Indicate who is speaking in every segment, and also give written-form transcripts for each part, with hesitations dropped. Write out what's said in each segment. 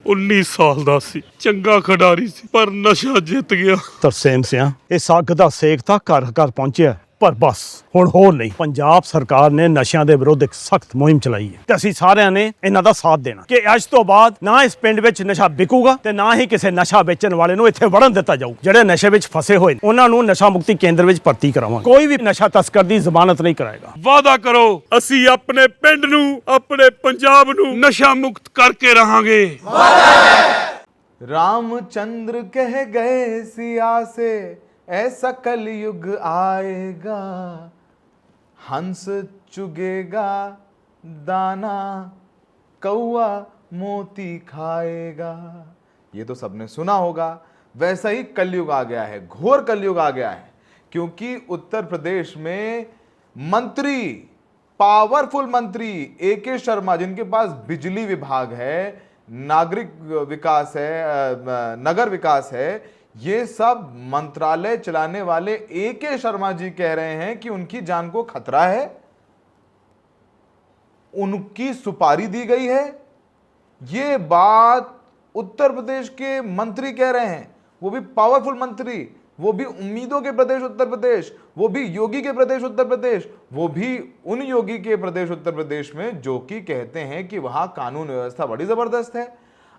Speaker 1: 19 ਸਾਲ ਦਾ ਸੀ, ਚੰਗਾ ਖਿਡਾਰੀ ਸੀ, ਪਰ ਨਸ਼ਾ ਜਿੱਤ ਗਿਆ।
Speaker 2: ਤਰਸੇਮ ਸਿਆ ਇਹ ਸੱਗ ਦਾ ਸੇਕ ਤਾਂ ਘਰ ਘਰ ਪਹੁੰਚਿਆ, ਪਰ ਬਸ ਹੁਣ ਹੋਰ ਨਹੀਂ। ਪੰਜਾਬ ਸਰਕਾਰ ਨੇ ਨਸ਼ਿਆਂ ਦੇ ਵਿਰੁੱਧ ਇੱਕ ਸਖਤ ਮੁਹਿੰਮ ਚਲਾਈ ਹੈ ਤੇ ਅਸੀਂ ਸਾਰਿਆਂ ਨੇ ਇਹਨਾਂ ਦਾ ਸਾਥ ਦੇਣਾ ਕਿ ਅੱਜ ਤੋਂ ਬਾਅਦ ਨਾ ਇਸ ਪਿੰਡ ਵਿੱਚ ਨਸ਼ਾ ਵਿਕੂਗਾ ਤੇ ਨਾ ਹੀ ਕਿਸੇ ਨਸ਼ਾ ਵੇਚਣ ਵਾਲੇ ਨੂੰ ਇੱਥੇ ਵੜਨ ਦਿੱਤਾ ਜਾਊ। ਜਿਹੜੇ ਨਸ਼ੇ ਵਿੱਚ ਫਸੇ ਹੋਏ ਨੇ ਉਹਨਾਂ ਨੂੰ ਨਸ਼ਾ ਮੁਕਤੀ ਕੇਂਦਰ ਵਿੱਚ ਭਰਤੀ ਕਰਾਵਾਂਗੇ। ਕੋਈ ਵੀ ਨਸ਼ਾ ਤਸਕਰ ਦੀ ਜ਼ਮਾਨਤ ਨਹੀਂ ਕਰਾਏਗਾ।
Speaker 1: ਵਾਅਦਾ ਕਰੋ, ਅਸੀਂ ਆਪਣੇ ਪਿੰਡ ਨੂੰ, ਆਪਣੇ ਪੰਜਾਬ ਨੂੰ ਨਸ਼ਾ ਮੁਕਤ ਕਰਕੇ ਰਹਾਂਗੇ।
Speaker 3: रामचंद्र कह गए सिया से ऐसा कलयुग आएगा, हंस चुगेगा दाना कौआ मोती खाएगा। ये तो सबने सुना होगा। वैसा ही कलयुग आ गया है, घोर कलयुग आ गया है, क्योंकि उत्तर प्रदेश में मंत्री, पावरफुल मंत्री AK शर्मा, जिनके पास बिजली विभाग है, नागरिक विकास है, नगर विकास है, ये सब मंत्रालय चलाने वाले AK शर्मा जी कह रहे हैं कि उनकी जान को खतरा है, उनकी सुपारी दी गई है। ये बात उत्तर प्रदेश के मंत्री कह रहे हैं, वो भी पावरफुल मंत्री, वो भी उम्मीदों के प्रदेश उत्तर प्रदेश, वो भी योगी के प्रदेश उत्तर प्रदेश, वो भी उन योगी के प्रदेश उत्तर प्रदेश में जो कि कहते हैं कि वहां कानून व्यवस्था बड़ी जबरदस्त है।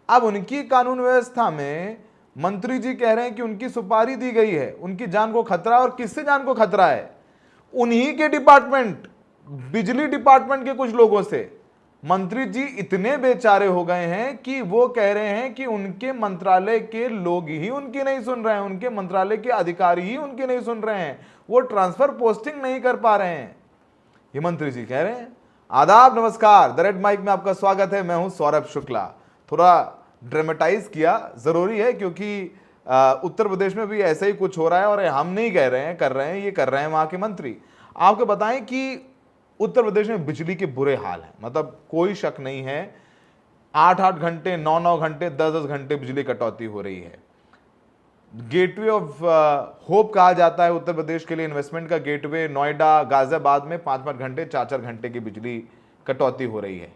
Speaker 3: अब उनकी कानून व्यवस्था में मंत्री जी कह रहे हैं कि उनकी सुपारी दी गई है, उनकी जान को खतरा। और किससे जान को खतरा है? उन्हीं के डिपार्टमेंट, बिजली डिपार्टमेंट के कुछ लोगों से। मंत्री जी इतने बेचारे हो गए हैं कि वो कह रहे हैं कि उनके मंत्रालय के लोग ही उनकी नहीं सुन रहे हैं, उनके मंत्रालय के अधिकारी ही उनकी नहीं सुन रहे हैं, वो ट्रांसफर पोस्टिंग नहीं कर पा रहे हैं। ये मंत्री जी कह रहे हैं। आदाब, नमस्कार, द रेड माइक में आपका स्वागत है। मैं हूं सौरभ शुक्ला। थोड़ा ड्रामेटाइज किया, जरूरी है, क्योंकि उत्तर प्रदेश में भी ऐसा ही कुछ हो रहा है और हम नहीं कह रहे हैं, कर रहे हैं, ये कर रहे हैं वहां के मंत्री। आपको बताएं कि उत्तर प्रदेश में बिजली के बुरे हाल हैं, मतलब कोई शक नहीं है। 8-8 घंटे, 9-9 घंटे, 10-10 घंटे बिजली कटौती हो रही है। गेटवे ऑफ होप कहा जाता है उत्तर प्रदेश के लिए, इन्वेस्टमेंट का गेटवे। नोएडा, गाजियाबाद में 5-5 घंटे, 4-4 घंटे की बिजली कटौती हो रही है।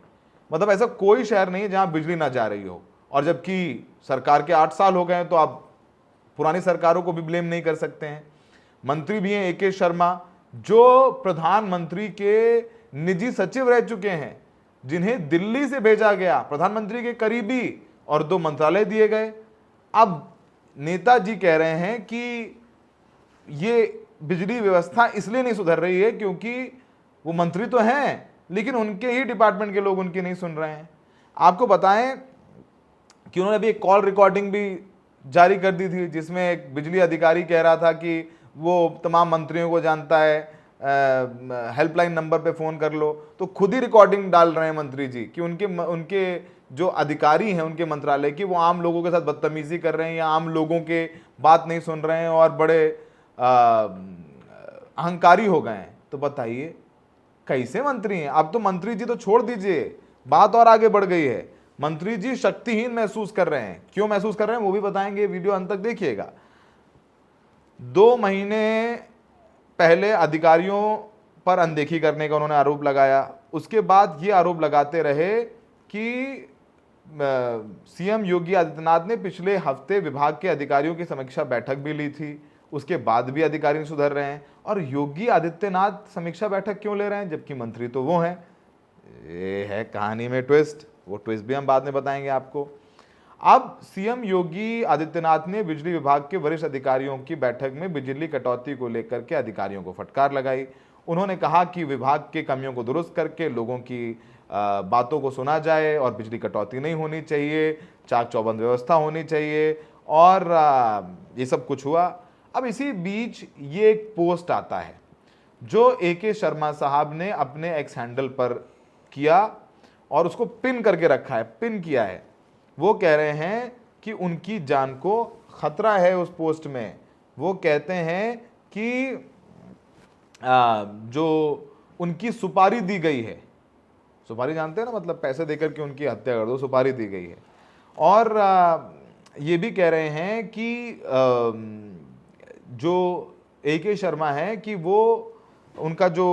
Speaker 3: मतलब ऐसा कोई शहर नहीं है जहां बिजली ना जा रही हो। और जबकि सरकार के 8 साल हो गए हैं, तो आप पुरानी सरकारों को भी ब्लेम नहीं कर सकते हैं। मंत्री भी हैं AK शर्मा, जो प्रधानमंत्री के निजी सचिव रह चुके हैं, जिन्हें दिल्ली से भेजा गया, प्रधानमंत्री के करीबी, और 2 मंत्रालय दिए गए। अब नेताजी कह रहे हैं कि ये बिजली व्यवस्था इसलिए नहीं सुधर रही है क्योंकि वो मंत्री तो हैं, लेकिन उनके ही डिपार्टमेंट के लोग उनकी नहीं सुन रहे हैं। आपको बताएं कि उन्होंने अभी एक कॉल रिकॉर्डिंग भी जारी कर दी थी, जिसमें एक बिजली अधिकारी कह रहा था कि वो तमाम मंत्रियों को जानता है, हेल्पलाइन नंबर पे फ़ोन कर लो। तो खुद ही रिकॉर्डिंग डाल रहे हैं मंत्री जी कि उनके जो अधिकारी हैं उनके मंत्रालय की, वो आम लोगों के साथ बदतमीजी कर रहे हैं या आम लोगों के बात नहीं सुन रहे हैं और बड़े अहंकारी हो गए हैं। तो बताइए कैसे मंत्री हैं? अब तो मंत्री जी तो छोड़ दीजिए, बात और आगे बढ़ गई है। मंत्री जी शक्तिहीन महसूस कर रहे हैं। क्यों महसूस कर रहे हैं वो भी बताएंगे, वीडियो अंत तक देखिएगा। 2 महीने पहले अधिकारियों पर अनदेखी करने का उन्होंने आरोप लगाया। उसके बाद ये आरोप लगाते रहे कि CM योगी आदित्यनाथ ने पिछले हफ्ते विभाग के अधिकारियों की समीक्षा बैठक भी ली थी, उसके बाद भी अधिकारी नहीं सुधर रहे हैं। और योगी आदित्यनाथ समीक्षा बैठक क्यों ले रहे हैं जबकि मंत्री तो वो हैं? ये है कहानी में ट्विस्ट, वो ट्विस्ट भी हम बाद में बताएंगे आपको। अब CM योगी आदित्यनाथ ने बिजली विभाग के वरिष्ठ अधिकारियों की बैठक में बिजली कटौती को लेकर के अधिकारियों को फटकार लगाई। उन्होंने कहा कि विभाग के कमियों को दुरुस्त करके लोगों की बातों को सुना जाए और बिजली कटौती नहीं होनी चाहिए, चाक चौबंद व्यवस्था होनी चाहिए, और ये सब कुछ हुआ। अब इसी बीच ये एक पोस्ट आता है जो AK शर्मा साहब ने अपने एक्स हैंडल पर किया और उसको पिन करके रखा है, पिन किया है। वो कह रहे हैं कि उनकी जान को खतरा है उस पोस्ट में। वो कहते हैं कि जो उनकी सुपारी दी गई है, सुपारी जानते हैं ना, मतलब पैसे देकर के उनकी हत्या कर दो, सुपारी दी गई है। और ये भी कह रहे हैं कि जो AK शर्मा है कि वो उनका जो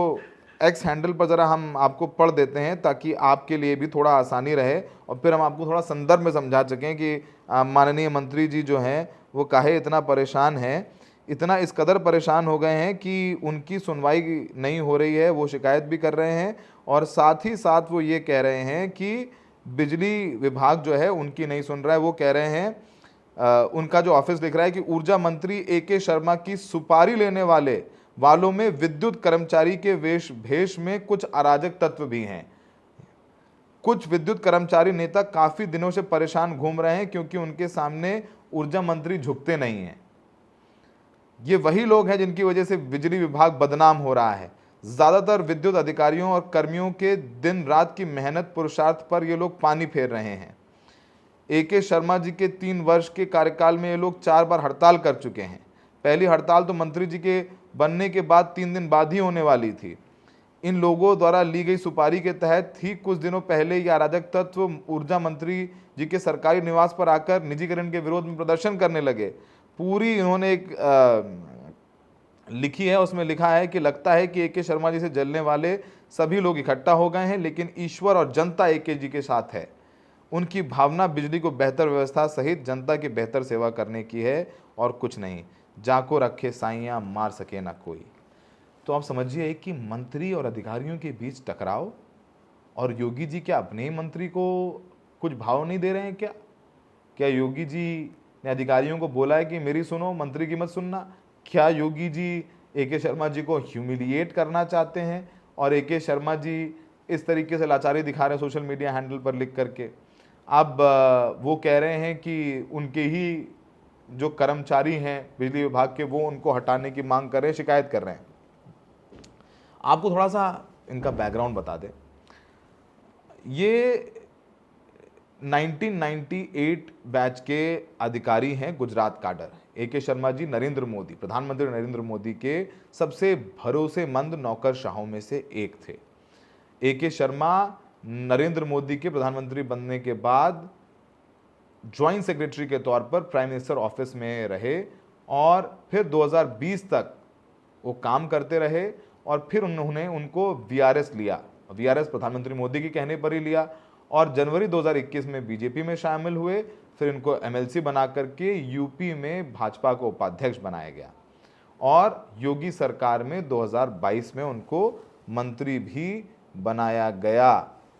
Speaker 3: एक्स हैंडल पर ज़रा हम आपको पढ़ देते हैं ताकि आपके लिए भी थोड़ा आसानी रहे और फिर हम आपको थोड़ा संदर्भ में समझा सकें कि माननीय मंत्री जी जो हैं वो काहे इतना परेशान हैं। इतना इस कदर परेशान हो गए हैं कि उनकी सुनवाई नहीं हो रही है, वो शिकायत भी कर रहे हैं और साथ ही साथ वो ये कह रहे हैं कि बिजली विभाग जो है उनकी नहीं सुन रहा है। वो कह रहे हैं उनका जो ऑफिस लिख रहा है कि ऊर्जा मंत्री AK शर्मा की सुपारी लेने वालों में विद्युत कर्मचारी के भेष में कुछ अराजक तत्व भी हैं। कुछ विद्युत कर्मचारी नेता काफी दिनों से परेशान घूम रहे हैं क्योंकि उनके सामने ऊर्जा मंत्री झुकते नहीं हैं। ये वही लोग हैं जिनकी वजह से बिजली विभाग बदनाम हो रहा है। ज्यादातर विद्युत अधिकारियों और कर्मियों के दिन रात की मेहनत पुरुषार्थ पर ये लोग पानी फेर रहे हैं। AK शर्मा जी के 3 वर्ष के कार्यकाल में ये लोग 4 बार हड़ताल कर चुके हैं। पहली हड़ताल तो मंत्री जी के बनने के बाद 3 दिन बाद ही होने वाली थी। इन लोगों द्वारा ली गई सुपारी के तहत ही कुछ दिनों पहले ये अराजक तत्व ऊर्जा मंत्री जी के सरकारी निवास पर आकर निजीकरण के विरोध में प्रदर्शन करने लगे। पूरी इन्होंने एक लिखी है, उसमें लिखा है कि लगता है कि AK शर्मा जी से जलने वाले सभी लोग इकट्ठा हो गए हैं, लेकिन ईश्वर और जनता AK जी के साथ है। उनकी भावना बिजली को बेहतर व्यवस्था सहित जनता की बेहतर सेवा करने की है और कुछ नहीं। जाको रखे साइयां मार सके ना कोई। तो आप समझिए कि मंत्री और अधिकारियों के बीच टकराव, और योगी जी क्या अपने ही मंत्री को कुछ भाव नहीं दे रहे हैं क्या? क्या योगी जी ने अधिकारियों को बोला है कि मेरी सुनो, मंत्री की मत सुनना? क्या योगी जी AK शर्मा जी को ह्यूमिलिएट करना चाहते हैं और AK शर्मा जी इस तरीके से लाचारी दिखा रहे हैं सोशल मीडिया हैंडल पर लिख करके? अब वो कह रहे हैं कि उनके ही जो कर्मचारी हैं बिजली विभाग के, वो उनको हटाने की मांग कर रहे हैं, शिकायत कर रहे हैं। आपको थोड़ा सा इनका बैकग्राउंड बता दें। ये 1998 बैच के अधिकारी हैं, गुजरात काडर। AK शर्मा जी नरेंद्र मोदी, प्रधानमंत्री नरेंद्र मोदी के सबसे भरोसेमंद नौकरशाहों में से एक थे। AK शर्मा नरेंद्र मोदी के प्रधानमंत्री बनने के बाद ज्वाइंट सेक्रेटरी के तौर पर प्राइम मिनिस्टर ऑफिस में रहे और फिर 2020 तक वो काम करते रहे और फिर उन्होंने उनको VRS लिया। VRS प्रधानमंत्री मोदी के कहने पर ही लिया और जनवरी 2021 में बीजेपी में शामिल हुए। फिर इनको MLC बना करके यूपी में भाजपा को उपाध्यक्ष बनाया गया और योगी सरकार में 2022 में उनको मंत्री भी बनाया गया।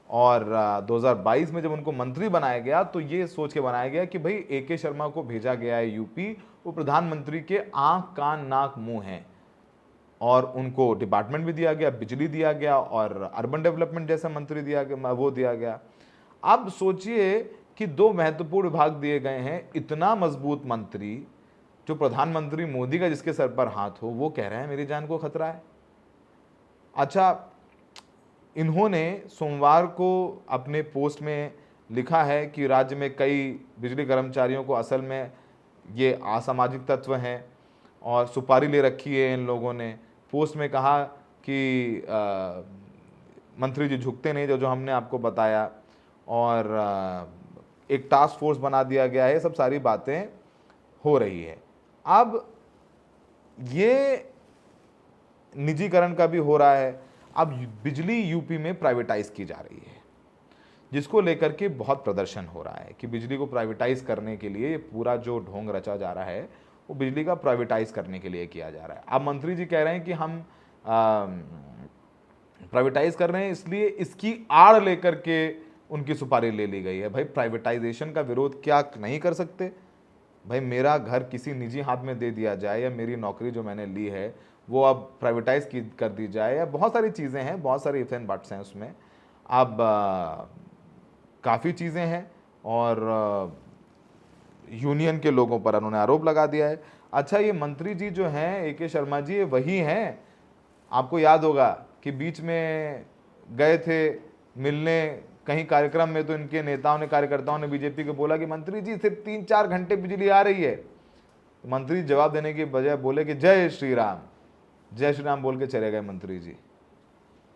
Speaker 3: और 2022 में जब उनको मंत्री बनाया गया तो ये सोच के बनाया गया कि भाई AK शर्मा को भेजा गया है यूपी, वो प्रधानमंत्री के आंख कान नाक मुंह हैं और उनको डिपार्टमेंट भी दिया गया, बिजली दिया गया और अर्बन डेवलपमेंट जैसा मंत्री दिया गया, वो दिया गया। अब सोचिए कि 2 महत्वपूर्ण विभाग दिए गए हैं, इतना मजबूत मंत्री जो प्रधानमंत्री मोदी का जिसके सर पर हाथ हो, वो कह रहे हैं मेरी जान को खतरा है। अच्छा, इन्होंने सोमवार को अपने पोस्ट में लिखा है कि राज्य में कई बिजली कर्मचारियों को असल में ये असामाजिक तत्व हैं और सुपारी ले रखी है इन लोगों ने। पोस्ट में कहा कि मंत्री जी झुकते नहीं, जो हमने आपको बताया, और एक टास्क फोर्स बना दिया गया है। सब सारी बातें हो रही है। अब ये निजीकरण का भी हो रहा है। अब बिजली यूपी में प्राइवेटाइज की जा रही है, जिसको लेकर के बहुत प्रदर्शन हो रहा है कि बिजली को प्राइवेटाइज करने के लिए पूरा जो ढोंग रचा जा रहा है वो बिजली का प्राइवेटाइज करने के लिए किया जा रहा है। अब मंत्री जी कह रहे हैं कि हम प्राइवेटाइज कर रहे हैं, इसलिए इसकी आड़ लेकर के उनकी सुपारी ले ली गई है। भाई, प्राइवेटाइजेशन का विरोध क्या नहीं कर सकते? भाई, मेरा घर किसी निजी हाथ में दे दिया जाए या मेरी नौकरी जो मैंने ली है वो अब प्राइवेटाइज कर दी जाए, या बहुत सारी चीज़ें हैं, बहुत सारे इफ एंड बट्स हैं उसमें। अब काफ़ी चीज़ें हैं और यूनियन के लोगों पर उन्होंने आरोप लगा दिया है। अच्छा, ये मंत्री जी जो हैं AK शर्मा जी, ये वही हैं, आपको याद होगा कि बीच में गए थे मिलने कहीं कार्यक्रम में, तो इनके नेताओं ने, कार्यकर्ताओं ने बीजेपी को बोला कि मंत्री जी सिर्फ 3-4 घंटे बिजली आ रही है। मंत्री जवाब देने की बजाय बोले कि जय श्री राम, जय श्री राम बोल के चले गए मंत्री जी।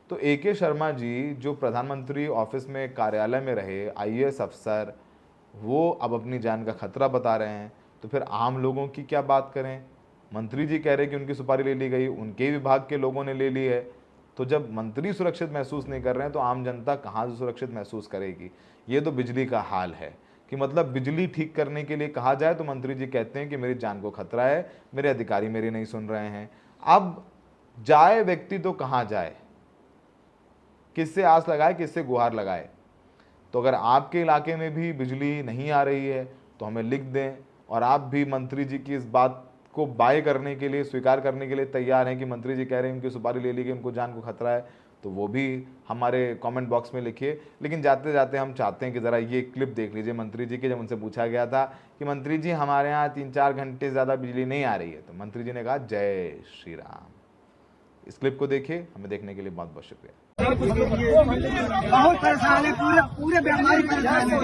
Speaker 3: तो AK शर्मा जी जो प्रधानमंत्री ऑफिस में कार्यालय में रहे IAS अफसर, वो अब अपनी जान का खतरा बता रहे हैं। तो फिर आम लोगों की क्या बात करें? मंत्री जी कह रहे हैं कि उनकी सुपारी ले ली गई, उनके विभाग के लोगों ने ले ली है, तो जब मंत्री सुरक्षित महसूस नहीं कर रहे हैं तो आम जनता कहाँ से सुरक्षित महसूस करेगी। ये तो बिजली का हाल है कि मतलब बिजली ठीक करने के लिए कहा जाए तो मंत्री जी कहते हैं कि मेरी जान को खतरा है, मेरे अधिकारी मेरी नहीं सुन रहे हैं। अब जाए व्यक्ति तो कहाँ जाए, किससे आस लगाए, किससे गुहार लगाए। तो अगर आपके इलाके में भी बिजली नहीं आ रही है तो हमें लिख दें, और आप भी मंत्री जी की इस बात को बाय करने के लिए, स्वीकार करने के लिए तैयार हैं कि मंत्री जी कह रहे हैं उनकी सुपारी ले ली कि उनको जान को खतरा है, तो वो भी हमारे कमेंट बॉक्स में लिखिए। लेकिन जाते जाते हम चाहते हैं कि ज़रा ये क्लिप देख लीजिए मंत्री जी की, जब उनसे पूछा गया था कि मंत्री जी हमारे यहाँ 3-4 घंटे ज़्यादा बिजली नहीं आ रही है, तो मंत्री जी ने कहा जय श्री राम। इस क्लिप को देखिए, हमें देखने के लिए बहुत बहुत शुक्रिया।
Speaker 4: बहुत परेशान है, पूरे बीमारी परेशान है।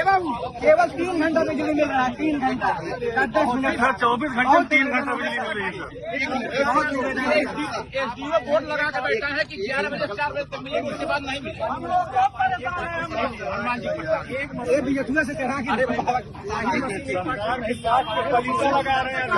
Speaker 4: एवं केवल 3 घंटा बिजली मिल रहा है, 3 घंटा 10 मिनट, 24 घंटे 3 घंटा बिजली मिल रही है।
Speaker 5: एसडीओ बोर्ड लगा के बैठा है कि 11 बजे 4 बजे तक मिलेगी, उसके बाद नहीं मिलेगी।
Speaker 4: एक बीजेपी से कहा कि
Speaker 5: लगा रहे हैं।